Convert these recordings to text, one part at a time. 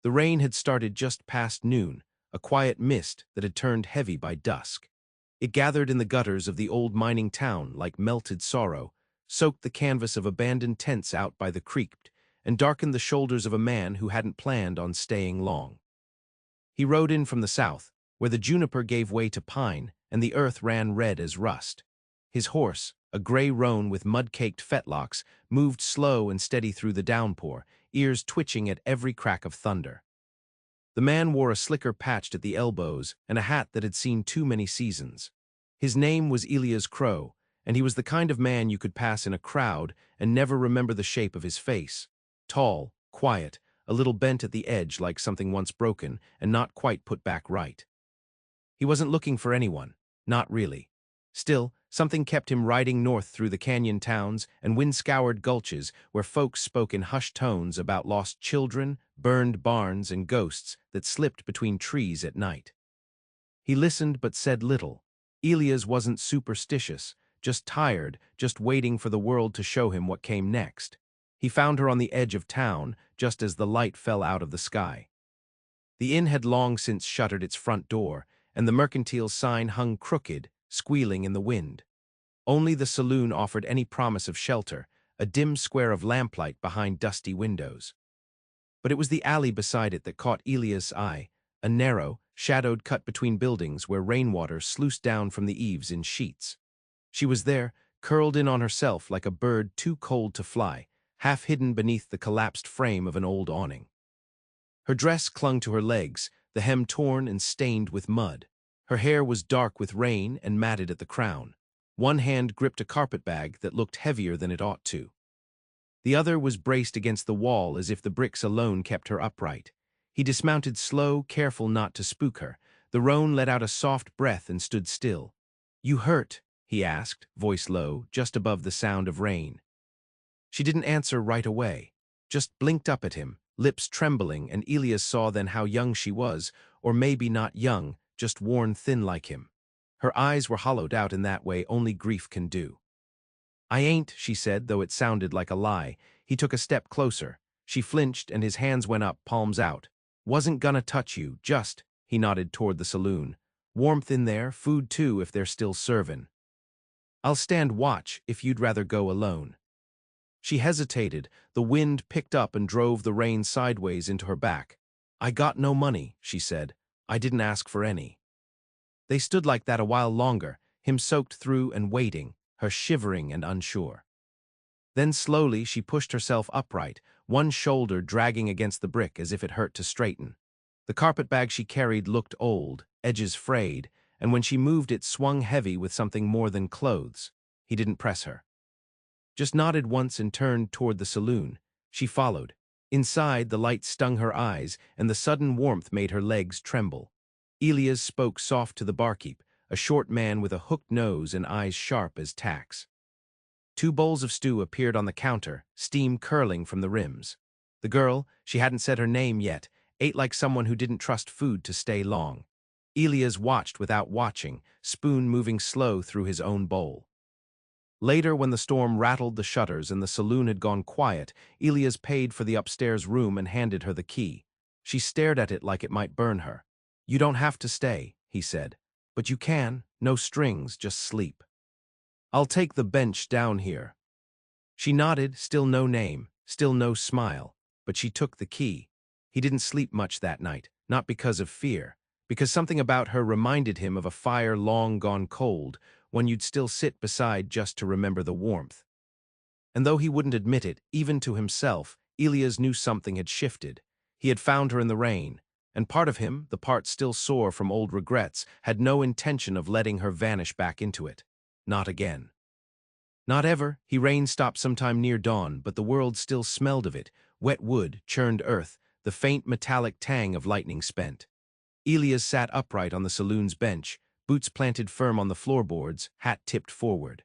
The rain had started just past noon, a quiet mist that had turned heavy by dusk. It gathered in the gutters of the old mining town like melted sorrow, soaked the canvas of abandoned tents out by the creek, and darkened the shoulders of a man who hadn't planned on staying long. He rode in from the south, where the juniper gave way to pine and the earth ran red as rust. His horse, a gray roan with mud-caked fetlocks, moved slow and steady through the downpour, ears twitching at every crack of thunder. The man wore a slicker patched at the elbows and a hat that had seen too many seasons. His name was Elias Crow, and he was the kind of man you could pass in a crowd and never remember the shape of his face. Tall, quiet, a little bent at the edge like something once broken and not quite put back right. He wasn't looking for anyone, not really. Still, something kept him riding north through the canyon towns and wind-scoured gulches where folks spoke in hushed tones about lost children, burned barns, and ghosts that slipped between trees at night. He listened but said little. Elias wasn't superstitious, just tired, just waiting for the world to show him what came next. He found her on the edge of town, just as the light fell out of the sky. The inn had long since shuttered its front door, and the mercantile sign hung crooked, squealing in the wind. Only the saloon offered any promise of shelter, a dim square of lamplight behind dusty windows. But it was the alley beside it that caught Elias' eye, a narrow, shadowed cut between buildings where rainwater sluiced down from the eaves in sheets. She was there, curled in on herself like a bird too cold to fly, half hidden beneath the collapsed frame of an old awning. Her dress clung to her legs, the hem torn and stained with mud. Her hair was dark with rain and matted at the crown. One hand gripped a carpetbag that looked heavier than it ought to. The other was braced against the wall as if the bricks alone kept her upright. He dismounted slow, careful not to spook her. The roan let out a soft breath and stood still. "You hurt?" he asked, voice low, just above the sound of rain. She didn't answer right away, just blinked up at him, lips trembling, and Elias saw then how young she was, or maybe not young, just worn thin like him. Her eyes were hollowed out in that way only grief can do. "I ain't," she said, though it sounded like a lie. He took a step closer. She flinched and his hands went up, palms out. "Wasn't gonna touch you, just," he nodded toward the saloon. "Warmth in there, food too if they're still servin'. I'll stand watch if you'd rather go alone." She hesitated. The wind picked up and drove the rain sideways into her back. "I got no money," she said. "I didn't ask for any." They stood like that a while longer, him soaked through and waiting, her shivering and unsure. Then slowly she pushed herself upright, one shoulder dragging against the brick as if it hurt to straighten. The carpetbag she carried looked old, edges frayed, and when she moved it swung heavy with something more than clothes. He didn't press her. Just nodded once and turned toward the saloon. She followed. Inside, the light stung her eyes, and the sudden warmth made her legs tremble. Elias spoke soft to the barkeep, a short man with a hooked nose and eyes sharp as tacks. 2 bowls of stew appeared on the counter, steam curling from the rims. The girl, she hadn't said her name yet, ate like someone who didn't trust food to stay long. Elias watched without watching, spoon moving slow through his own bowl. Later, when the storm rattled the shutters and the saloon had gone quiet, Elias paid for the upstairs room and handed her the key. She stared at it like it might burn her. "You don't have to stay," he said. "But you can, no strings, just sleep. I'll take the bench down here." She nodded, still no name, still no smile, but she took the key. He didn't sleep much that night, not because of fear, because something about her reminded him of a fire long gone cold, one you'd still sit beside just to remember the warmth. And though he wouldn't admit it, even to himself, Elias knew something had shifted. He had found her in the rain, and part of him, the part still sore from old regrets, had no intention of letting her vanish back into it. Not again. Not ever. Rain stopped sometime near dawn, but the world still smelled of it, wet wood, churned earth, the faint metallic tang of lightning spent. Elias sat upright on the saloon's bench, boots planted firm on the floorboards, hat tipped forward.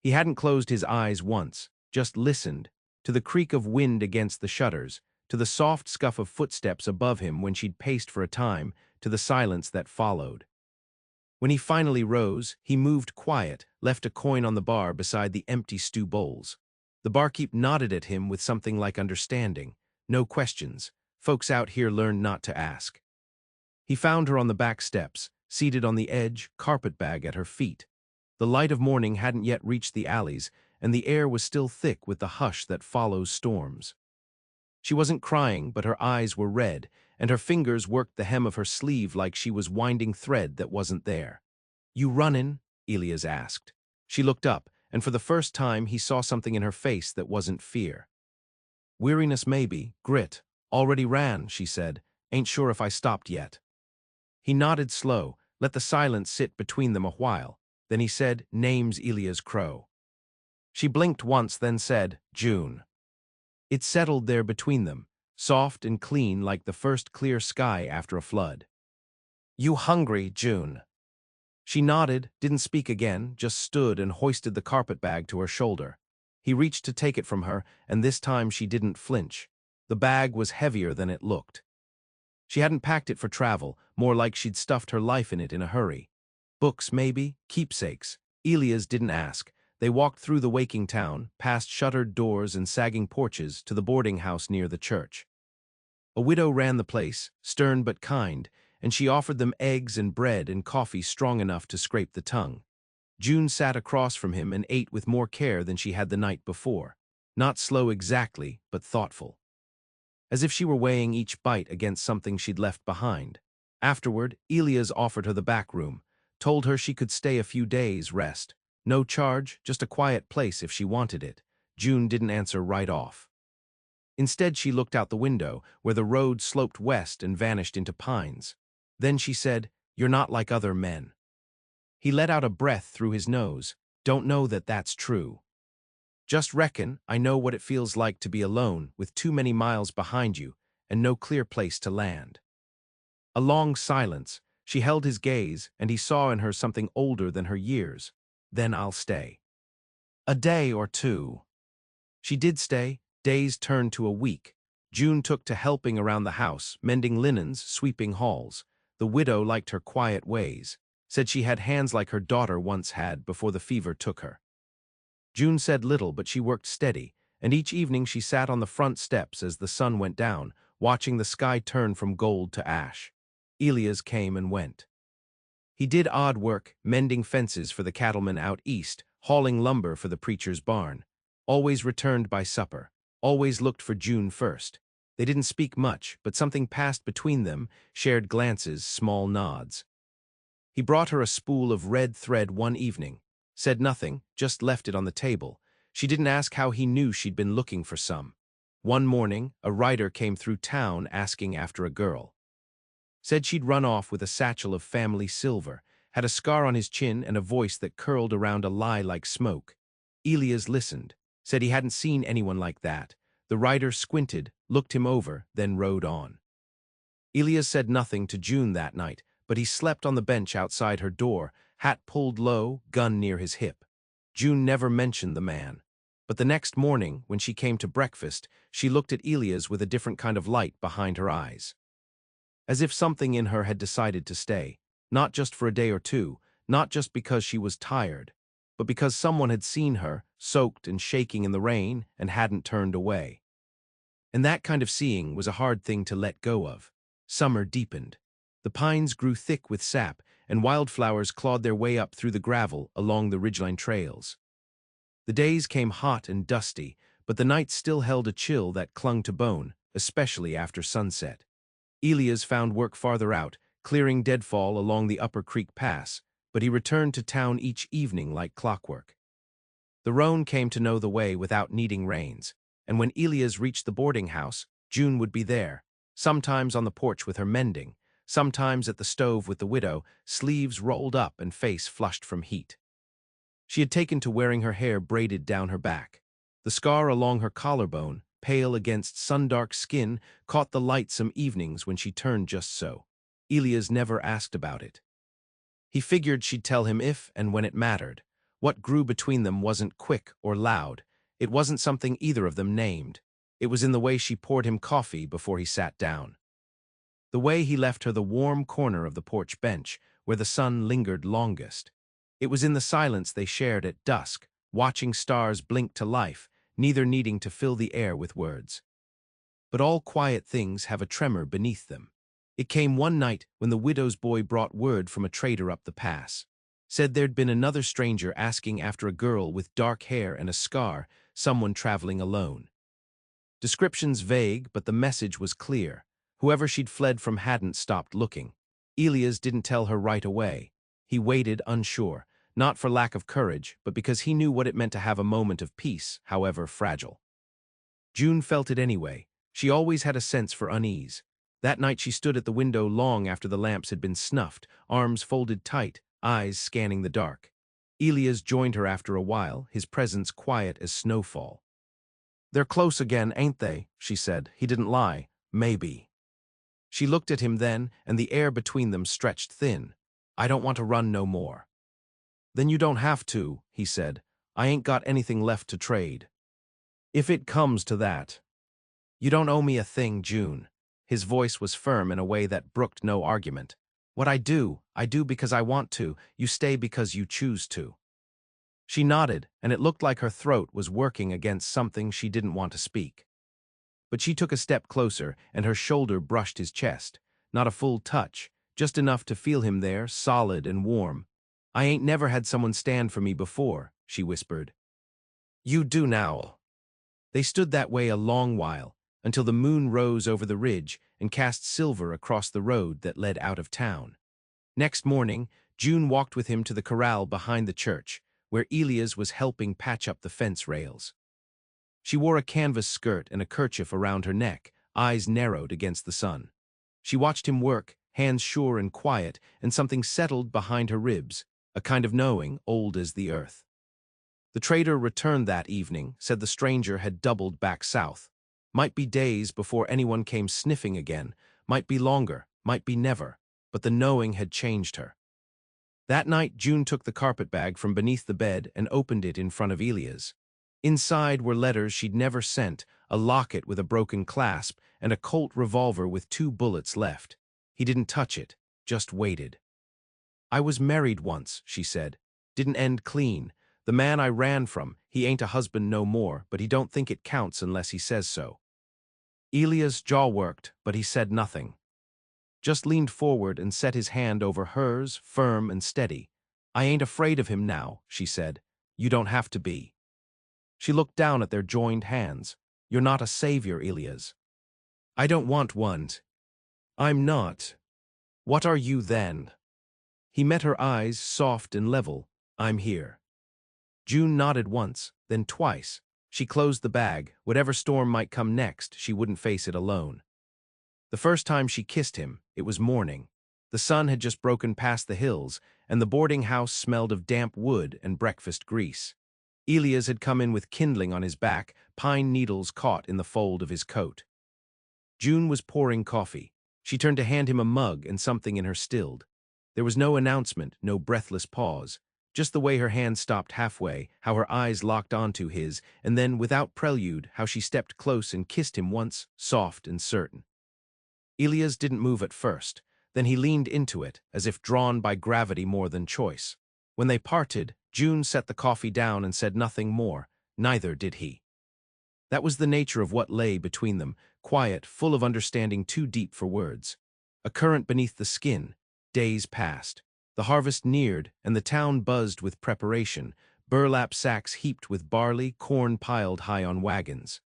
He hadn't closed his eyes once, just listened, to the creak of wind against the shutters, to the soft scuff of footsteps above him when she'd paced for a time, to the silence that followed. When he finally rose, he moved quiet, left a coin on the bar beside the empty stew bowls. The barkeep nodded at him with something like understanding. No questions. Folks out here learn not to ask. He found her on the back steps, seated on the edge, carpetbag at her feet. The light of morning hadn't yet reached the alleys, and the air was still thick with the hush that follows storms. She wasn't crying, but her eyes were red, and her fingers worked the hem of her sleeve like she was winding thread that wasn't there. "You runnin'?" Elias asked. She looked up, and for the first time he saw something in her face that wasn't fear. "Weariness maybe, grit. Already ran," she said. "Ain't sure if I stopped yet." He nodded slow, let the silence sit between them a while. Then he said, "Name's Elias Crow." She blinked once, then said, "June." It settled there between them, soft and clean like the first clear sky after a flood. "You hungry, June?" She nodded, didn't speak again, just stood and hoisted the carpetbag to her shoulder. He reached to take it from her, and this time she didn't flinch. The bag was heavier than it looked. She hadn't packed it for travel, more like she'd stuffed her life in it in a hurry. Books, maybe, keepsakes. Elias didn't ask. They walked through the waking town, past shuttered doors and sagging porches, to the boarding house near the church. A widow ran the place, stern but kind, and she offered them eggs and bread and coffee strong enough to scrape the tongue. June sat across from him and ate with more care than she had the night before. Not slow exactly, but thoughtful. As if she were weighing each bite against something she'd left behind. Afterward, Elias offered her the back room, told her she could stay a few days, rest. No charge, just a quiet place if she wanted it. June didn't answer right off. Instead, she looked out the window, where the road sloped west and vanished into pines. Then she said, "You're not like other men." He let out a breath through his nose. "Don't know that that's true. Just reckon I know what it feels like to be alone, with too many miles behind you, and no clear place to land." A long silence. She held his gaze, and he saw in her something older than her years. "Then I'll stay. A day or two." She did stay. Days turned to a week. June took to helping around the house, mending linens, sweeping halls. The widow liked her quiet ways. Said she had hands like her daughter once had before the fever took her. June said little, but she worked steady, and each evening she sat on the front steps as the sun went down, watching the sky turn from gold to ash. Elias came and went. He did odd work, mending fences for the cattlemen out east, hauling lumber for the preacher's barn. Always returned by supper. Always looked for June first. They didn't speak much, but something passed between them, shared glances, small nods. He brought her a spool of red thread one evening. Said nothing, just left it on the table. She didn't ask how he knew she'd been looking for some. One morning, a rider came through town asking after a girl. Said she'd run off with a satchel of family silver, had a scar on his chin and a voice that curled around a lie like smoke. Elias listened, said he hadn't seen anyone like that. The rider squinted, looked him over, then rode on. Elias said nothing to June that night, but he slept on the bench outside her door, hat pulled low, gun near his hip. June never mentioned the man. But the next morning, when she came to breakfast, she looked at Elias with a different kind of light behind her eyes. As if something in her had decided to stay, not just for a day or two, not just because she was tired, but because someone had seen her, soaked and shaking in the rain, and hadn't turned away. And that kind of seeing was a hard thing to let go of. Summer deepened. The pines grew thick with sap, and wildflowers clawed their way up through the gravel along the ridgeline trails. The days came hot and dusty, but the nights still held a chill that clung to bone, especially after sunset. Elias found work farther out, clearing deadfall along the Upper Creek Pass, but he returned to town each evening like clockwork. The roan came to know the way without needing reins, and when Elias reached the boarding house, June would be there, sometimes on the porch with her mending, sometimes at the stove with the widow, sleeves rolled up and face flushed from heat. She had taken to wearing her hair braided down her back. The scar along her collarbone, pale against sun-dark skin, caught the light some evenings when she turned just so. Elias never asked about it. He figured she'd tell him if and when it mattered. What grew between them wasn't quick or loud. It wasn't something either of them named. It was in the way she poured him coffee before he sat down. The way he left her the warm corner of the porch bench, where the sun lingered longest. It was in the silence they shared at dusk, watching stars blink to life, neither needing to fill the air with words. but all quiet things have a tremor beneath them. It came one night when the widow's boy brought word from a trader up the pass. Said there'd been another stranger asking after a girl with dark hair and a scar, someone traveling alone. Descriptions vague, but the message was clear. Whoever she'd fled from hadn't stopped looking. Elias didn't tell her right away. He waited unsure, not for lack of courage, but because he knew what it meant to have a moment of peace, however fragile. June felt it anyway. She always had a sense for unease. That night she stood at the window long after the lamps had been snuffed, arms folded tight, eyes scanning the dark. Elias joined her after a while, his presence quiet as snowfall. "They're close again, ain't they?" she said. He didn't lie. Maybe. She looked at him then, and the air between them stretched thin. "I don't want to run no more." "Then you don't have to," he said. "I ain't got anything left to trade. If it comes to that. You don't owe me a thing, June." His voice was firm in a way that brooked no argument. "What I do because I want to. You stay because you choose to." She nodded, and it looked like her throat was working against something she didn't want to speak. But she took a step closer, and her shoulder brushed his chest. Not a full touch, just enough to feel him there, solid and warm. "I ain't never had someone stand for me before," she whispered. "You do now." They stood that way a long while, until the moon rose over the ridge and cast silver across the road that led out of town. Next morning, June walked with him to the corral behind the church, where Elias was helping patch up the fence rails. She wore a canvas skirt and a kerchief around her neck, eyes narrowed against the sun. She watched him work, hands sure and quiet, and something settled behind her ribs, a kind of knowing old as the earth. The trader returned that evening, said the stranger had doubled back south. Might be days before anyone came sniffing again, might be longer, might be never, but the knowing had changed her. That night, June took the carpetbag from beneath the bed and opened it in front of Elias. Inside were letters she'd never sent, a locket with a broken clasp, and a Colt revolver with 2 bullets left. He didn't touch it, just waited. "I was married once," she said. "Didn't end clean. The man I ran from, he ain't a husband no more, but he don't think it counts unless he says so." Elias' jaw worked, but he said nothing. Just leaned forward and set his hand over hers, firm and steady. "I ain't afraid of him now," she said. "You don't have to be." She looked down at their joined hands. "You're not a savior, Elias." "I don't want one." "I'm not." "What are you then?" He met her eyes, soft and level. "I'm here." June nodded once, then twice. She closed the bag. Whatever storm might come next, she wouldn't face it alone. The first time she kissed him, it was morning. The sun had just broken past the hills, and the boarding house smelled of damp wood and breakfast grease. Elias had come in with kindling on his back, pine needles caught in the fold of his coat. June was pouring coffee. She turned to hand him a mug, and something in her stilled. There was no announcement, no breathless pause. Just the way her hand stopped halfway, how her eyes locked onto his, and then, without prelude, how she stepped close and kissed him once, soft and certain. Elias didn't move at first. Then he leaned into it, as if drawn by gravity more than choice. When they parted, June set the coffee down and said nothing more. Neither did he. That was the nature of what lay between them, quiet, full of understanding too deep for words. A current beneath the skin. Days passed. The harvest neared, and the town buzzed with preparation, burlap sacks heaped with barley, corn piled high on wagons.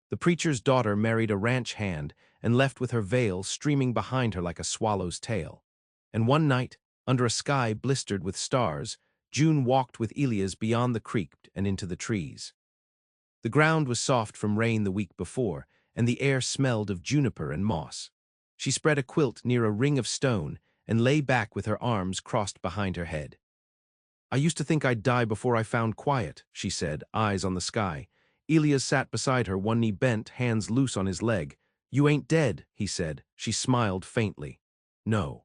The preacher's daughter married a ranch hand and left with her veil streaming behind her like a swallow's tail. And one night, under a sky blistered with stars, June walked with Elias beyond the creek and into the trees. The ground was soft from rain the week before, and the air smelled of juniper and moss. She spread a quilt near a ring of stone and lay back with her arms crossed behind her head. "I used to think I'd die before I found quiet," she said, eyes on the sky. Elias sat beside her, one knee bent, hands loose on his leg. "You ain't dead," he said. She smiled faintly. "No.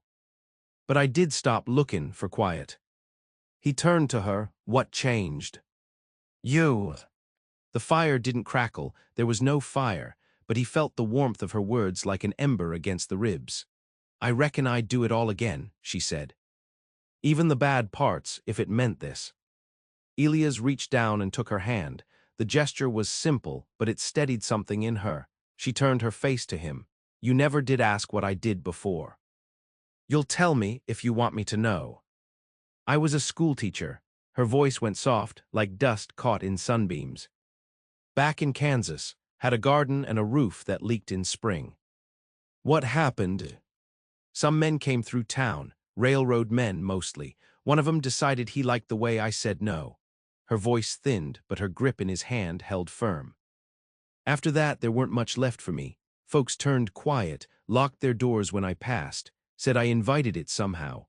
But I did stop looking for quiet." He turned to her. "What changed?" "You." The fire didn't crackle. There was no fire, but he felt the warmth of her words like an ember against the ribs. "I reckon I'd do it all again," she said. "Even the bad parts, if it meant this." Elias reached down and took her hand. The gesture was simple, but it steadied something in her. She turned her face to him. You never did ask what I did before. You'll tell me if you want me to know. I was a schoolteacher. Her voice went soft, like dust caught in sunbeams. Back in Kansas, had a garden and a roof that leaked in spring. What happened? Some men came through town, railroad men mostly. One of them decided he liked the way I said no. Her voice thinned, but her grip in his hand held firm. After that, there weren't much left for me. Folks turned quiet, locked their doors when I passed, said I invited it somehow.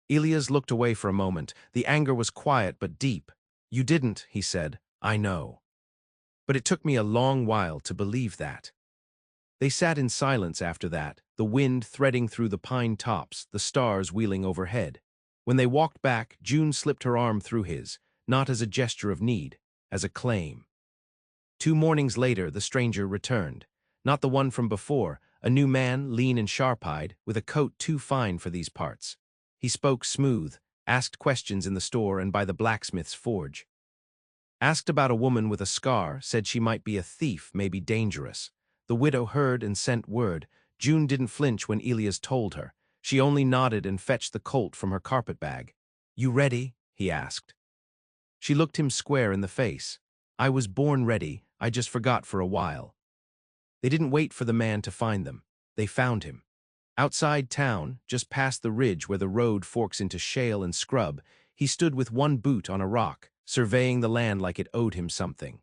Elias looked away for a moment. The anger was quiet but deep. You didn't, he said. I know. But it took me a long while to believe that. They sat in silence after that, the wind threading through the pine tops, the stars wheeling overhead. When they walked back, June slipped her arm through his, not as a gesture of need, as a claim. 2 mornings later, the stranger returned. Not the one from before, a new man, lean and sharp-eyed, with a coat too fine for these parts. He spoke smooth, asked questions in the store and by the blacksmith's forge. Asked about a woman with a scar, said she might be a thief, maybe dangerous. The widow heard and sent word. June didn't flinch when Elias told her. She only nodded and fetched the colt from her carpet bag. You ready? He asked. She looked him square in the face. I was born ready, I just forgot for a while. They didn't wait for the man to find them. They found him. Outside town, just past the ridge where the road forks into shale and scrub, he stood with one boot on a rock, surveying the land like it owed him something.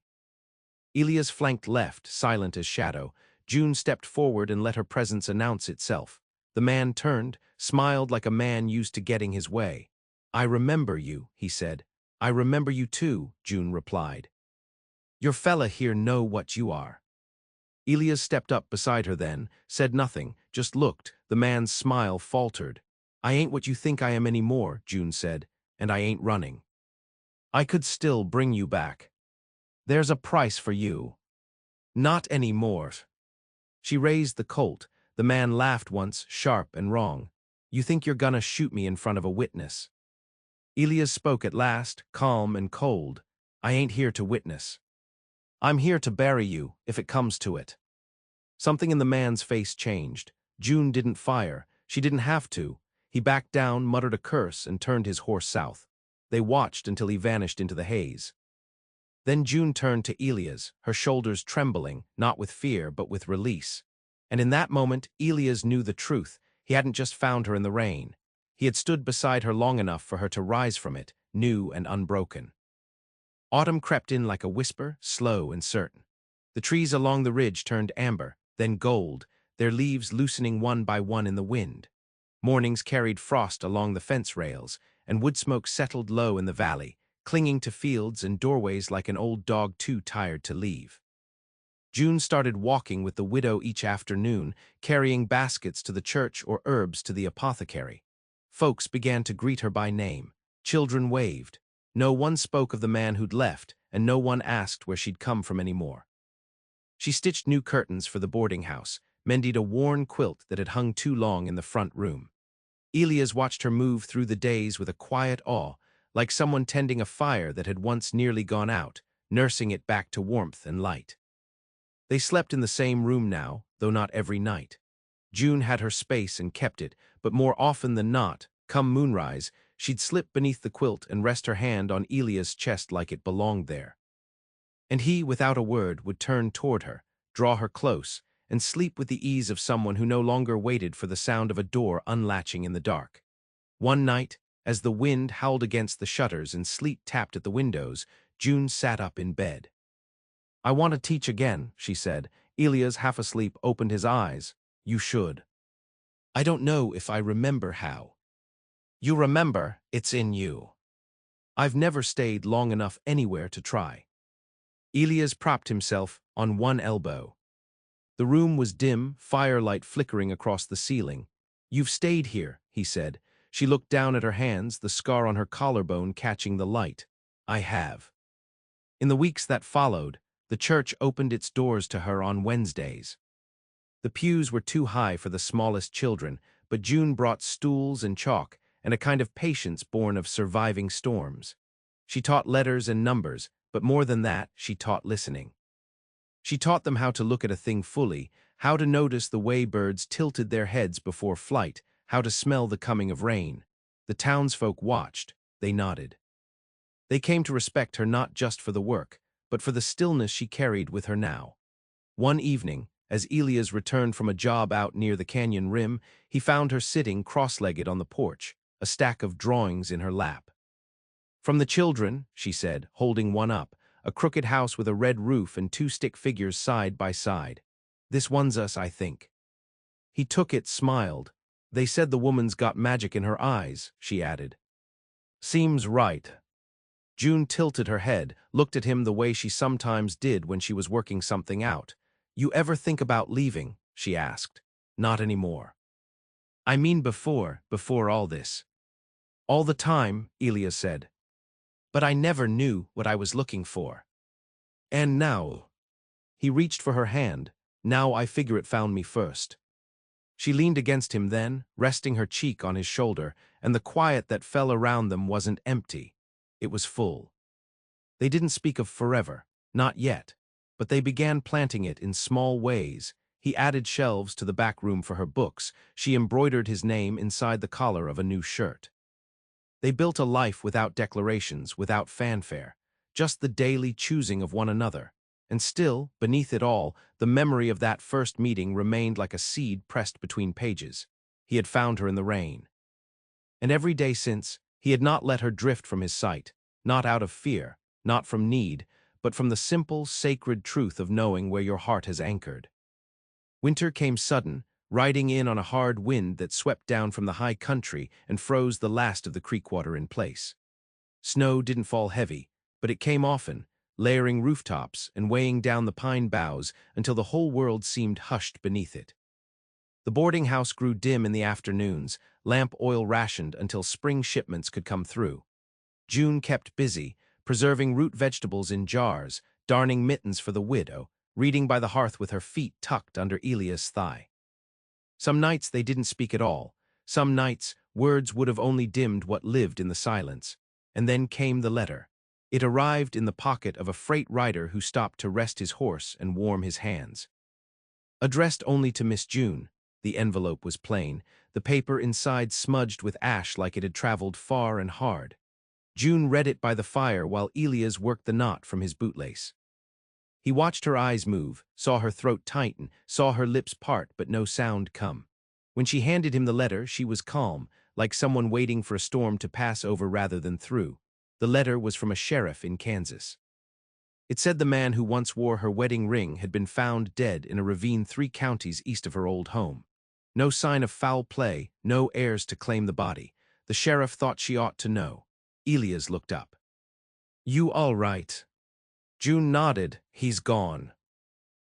Elias flanked left, silent as shadow. June stepped forward and let her presence announce itself. The man turned, smiled like a man used to getting his way. I remember you, he said. I remember you too, June replied. Your fella here know what you are. Elias stepped up beside her then, said nothing, just looked. The man's smile faltered. I ain't what you think I am anymore, June said, and I ain't running. I could still bring you back. There's a price for you. Not anymore. She raised the colt. The man laughed once, sharp and wrong. You think you're gonna shoot me in front of a witness? Elias spoke at last, calm and cold. I ain't here to witness. I'm here to bury you, if it comes to it. Something in the man's face changed. June didn't fire. She didn't have to. He backed down, muttered a curse, and turned his horse south. They watched until he vanished into the haze. Then June turned to Elias, her shoulders trembling, not with fear, but with release. And in that moment, Elias knew the truth. He hadn't just found her in the rain. He had stood beside her long enough for her to rise from it, new and unbroken. Autumn crept in like a whisper, slow and certain. The trees along the ridge turned amber, then gold, their leaves loosening one by one in the wind. Mornings carried frost along the fence rails, and wood smoke settled low in the valley, clinging to fields and doorways like an old dog too tired to leave. June started walking with the widow each afternoon, carrying baskets to the church or herbs to the apothecary. Folks began to greet her by name. Children waved. No one spoke of the man who'd left, and no one asked where she'd come from anymore. She stitched new curtains for the boarding house, mended a worn quilt that had hung too long in the front room. Elias watched her move through the days with a quiet awe, like someone tending a fire that had once nearly gone out, nursing it back to warmth and light. They slept in the same room now, though not every night. June had her space and kept it, but more often than not, come moonrise, she'd slip beneath the quilt and rest her hand on Elias' chest like it belonged there. And he, without a word, would turn toward her, draw her close, and sleep with the ease of someone who no longer waited for the sound of a door unlatching in the dark. One night, as the wind howled against the shutters and sleet tapped at the windows, June sat up in bed. I want to teach again, she said. Elias, half asleep, opened his eyes. You should. I don't know if I remember how. You remember, it's in you. I've never stayed long enough anywhere to try. Elias propped himself on one elbow. The room was dim, firelight flickering across the ceiling. You've stayed here, he said. She looked down at her hands, the scar on her collarbone catching the light. I have. In the weeks that followed, the church opened its doors to her on Wednesdays. The pews were too high for the smallest children, but June brought stools and chalk and a kind of patience born of surviving storms. She taught letters and numbers, but more than that, she taught listening. She taught them how to look at a thing fully, how to notice the way birds tilted their heads before flight, how to smell the coming of rain. The townsfolk watched. They nodded. They came to respect her not just for the work, but for the stillness she carried with her now. One evening, as Elias returned from a job out near the canyon rim, he found her sitting cross-legged on the porch, a stack of drawings in her lap. "From the children," she said, holding one up, a crooked house with a red roof and two stick figures side by side. "This one's us, I think." He took it, smiled. "They said the woman's got magic in her eyes," she added. "Seems right." June tilted her head, looked at him the way she sometimes did when she was working something out. "You ever think about leaving?" she asked. "Not anymore." "I mean before all this." "All the time," Elias said. "But I never knew what I was looking for. And now." He reached for her hand. "Now I figure it found me first." She leaned against him then, resting her cheek on his shoulder, and the quiet that fell around them wasn't empty. It was full. They didn't speak of forever, not yet, but they began planting it in small ways. He added shelves to the back room for her books. She embroidered his name inside the collar of a new shirt. They built a life without declarations, without fanfare, just the daily choosing of one another. And still, beneath it all, the memory of that first meeting remained like a seed pressed between pages. He had found her in the rain. And every day since, he had not let her drift from his sight, not out of fear, not from need, but from the simple, sacred truth of knowing where your heart has anchored. Winter came sudden, riding in on a hard wind that swept down from the high country and froze the last of the creek water in place. Snow didn't fall heavy, but it came often, layering rooftops and weighing down the pine boughs until the whole world seemed hushed beneath it. The boarding house grew dim in the afternoons, lamp oil rationed until spring shipments could come through. June kept busy, preserving root vegetables in jars, darning mittens for the widow, reading by the hearth with her feet tucked under Elia's thigh. Some nights they didn't speak at all. Some nights, words would have only dimmed what lived in the silence. And then came the letter. It arrived in the pocket of a freight rider who stopped to rest his horse and warm his hands. Addressed only to Miss June, the envelope was plain, the paper inside smudged with ash like it had traveled far and hard. June read it by the fire while Elias worked the knot from his bootlace. He watched her eyes move, saw her throat tighten, saw her lips part but no sound come. When she handed him the letter, she was calm, like someone waiting for a storm to pass over rather than through. The letter was from a sheriff in Kansas. It said the man who once wore her wedding ring had been found dead in a ravine 3 counties east of her old home. No sign of foul play, no heirs to claim the body. The sheriff thought she ought to know. Elias looked up. "You all right?" June nodded. "He's gone."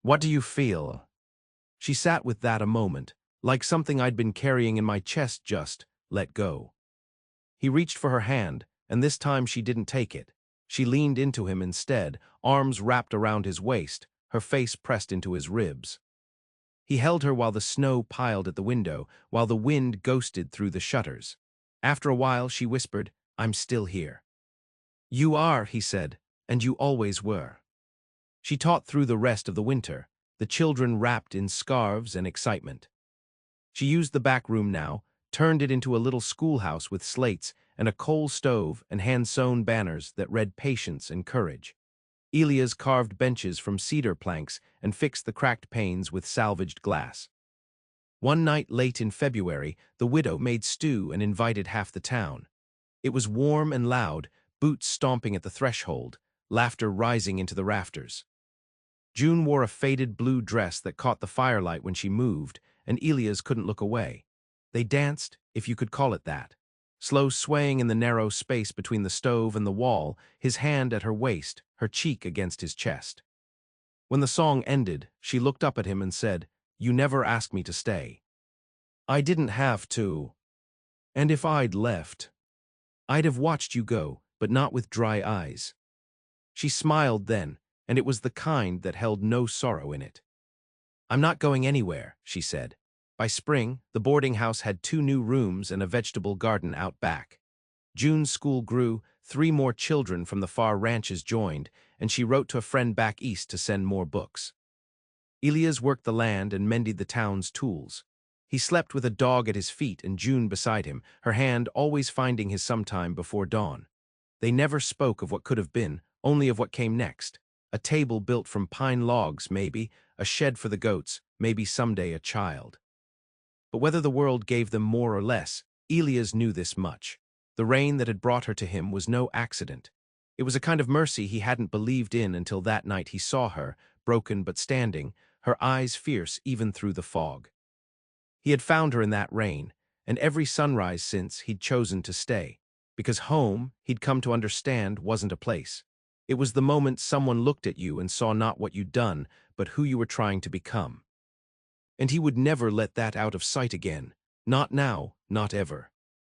"What do you feel?" She sat with that a moment, like something I'd been carrying in my chest just let go. He reached for her hand, and this time she didn't take it. She leaned into him instead, arms wrapped around his waist, her face pressed into his ribs. He held her while the snow piled at the window, while the wind ghosted through the shutters. After a while, she whispered, "I'm still here." "You are," he said, "and you always were." She taught through the rest of the winter, the children wrapped in scarves and excitement. She used the back room now, turned it into a little schoolhouse with slates and a coal stove and hand-sewn banners that read patience and courage. Elias carved benches from cedar planks and fixed the cracked panes with salvaged glass. One night late in February, the widow made stew and invited half the town. It was warm and loud, boots stomping at the threshold, laughter rising into the rafters. June wore a faded blue dress that caught the firelight when she moved, and Elias couldn't look away. They danced, if you could call it that. Slow swaying in the narrow space between the stove and the wall, his hand at her waist, her cheek against his chest. When the song ended, she looked up at him and said, "You never asked me to stay." "I didn't have to. And if I'd left, I'd have watched you go, but not with dry eyes." She smiled then, and it was the kind that held no sorrow in it. "I'm not going anywhere," she said. By spring, the boarding house had 2 new rooms and a vegetable garden out back. June's school grew, 3 more children from the far ranches joined, and she wrote to a friend back east to send more books. Elias worked the land and mended the town's tools. He slept with a dog at his feet and June beside him, her hand always finding his sometime before dawn. They never spoke of what could have been, only of what came next. A table built from pine logs, maybe, a shed for the goats, maybe someday a child. But whether the world gave them more or less, Elias knew this much. The rain that had brought her to him was no accident. It was a kind of mercy he hadn't believed in until that night he saw her, broken but standing, her eyes fierce even through the fog. He had found her in that rain, and every sunrise since he'd chosen to stay. Because home, he'd come to understand, wasn't a place. It was the moment someone looked at you and saw not what you'd done, but who you were trying to become. And he would never let that out of sight again. Not now, not ever.